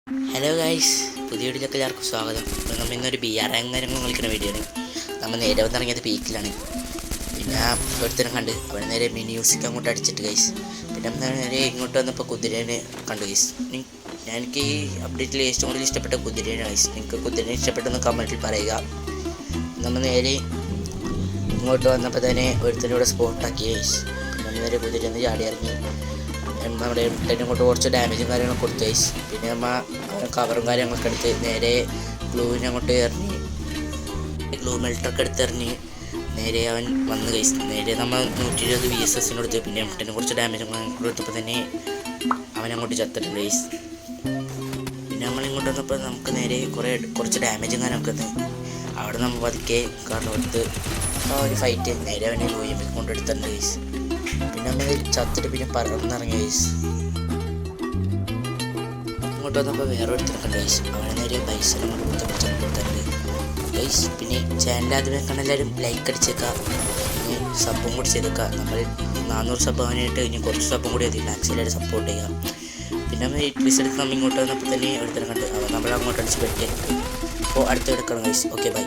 Hello guys, പുതിയ വീഡിയോയിലേക്ക് എല്ലാവർക്കും സ്വാഗതം. അപ്പോൾ നമ്മൾ ഇന്നൊരു BR രംഗങ്ങൾ കളിക്കുന്ന വീഡിയോ ആണ്. നമ്മൾ നേരെ വന്നിറങ്ങിയത് പീക്കിലാണ്. പിന്നെ ഒരുത്തരം കണ്ട് അവിടെ നേരെ മ്യൂസിക് അങ്ങോട്ട് അടിച്ചിട്ട് ഗൈസ്. പിന്നെ നേരെ ഇങ്ങോട്ട് വന്നപ്പോൾ കുതിരേനെ കണ്ടു ഗൈസ്. എനിക്ക് ഈ അപ്ഡേറ്റിൽ ഏറ്റവും കൂടുതൽ ഇഷ്ടപ്പെട്ട കുതിരേനെ ഗൈസ്. നിങ്ങൾക്ക് കുതിരേനെ ഇഷ്ടപ്പെട്ടെന്ന് കമൻറ്റിൽ പറയുക. നമ്മൾ നേരെ ഇങ്ങോട്ട് വന്നപ്പോൾ തന്നെ ഒരുത്തനോട് സ്പോട്ടാക്കി ഗൈസ്. നമ്മൾ നേരെ കുതിരേന്ന് ചാടി ഇറങ്ങി. നമ്മുടെ ഇങ്ങോട്ട് കുറച്ച് ഡാമേജും കാര്യങ്ങളൊക്കെ കൊടുത്തു ഗൈസ്. പിന്നെ കവറും കാര്യങ്ങളൊക്കെ എടുത്ത് നേരെ ഗ്ലൂവിനെ അങ്ങോട്ട് എറിഞ്ഞ് ഗ്ലൂ മെൽറ്ററൊക്കെ എടുത്തെറിഞ്ഞ് നേരെ അവൻ വന്ന് ഗൈസ്. നേരെ നമ്മൾ 120 VSS കൊടുത്ത് പിന്നെ എംട്ടന് കുറച്ച് ഡാമേജും കൊടുത്തപ്പോൾ തന്നെ അവൻ അങ്ങോട്ട് ചത്തിട്ടുണ്ട് ഗൈസ്. പിന്നെ നമ്മളിങ്ങോട്ട് വന്നപ്പോൾ നമുക്ക് നേരെ കുറച്ച് ഡാമേജും കാര്യമൊക്കെ അവിടെ നമ്മൾ പതുക്കെ കാരണം എടുത്ത് ആ ഒരു ഫൈറ്റ് നേരെ അവനെ ഗ്ലൂയും കൊണ്ടെടുത്തിട്ടുണ്ട് ഗൈസ്. പിന്നെ നമ്മൾ ചത്തിട്ട് പിന്നെ പറന്നിറങ്ങി ഗൈസ്. ഇങ്ങോട്ട് വന്നപ്പോൾ വേറെ ഒരുത്തരൊക്കെ ഉണ്ട് ഗൈസ്. അവനെ നേരെ പൈസ കൊണ്ട് കൊടുത്തിട്ടുണ്ട് ഗൈസ്. പിന്നെ ചാനൽ ആദ്യമേ കണ്ട എല്ലാവരും ലൈക്ക് അടിച്ചേക്കുക, പിന്നെ സബും കൂടി ചെയ്തേക്കുക. നമ്മൾ 400 സബ് ആവാനായിട്ട് ഇനി കുറച്ച് സബും കൂടി മതി. മാക്സിമം സപ്പോർട്ട് ചെയ്യുക. പിന്നെ നമ്മൾ 8 പീസ് എടുത്ത് നമ്മൾ ഇങ്ങോട്ട് വന്നപ്പോൾ തന്നെ ഒരുത്തരം കണ്ട് അവൻ നമ്മൾ അങ്ങോട്ട് അടിച്ച് പറ്റിയ. അപ്പോൾ അടുത്ത് എടുക്കണം ഗൈസ്. Okay bye.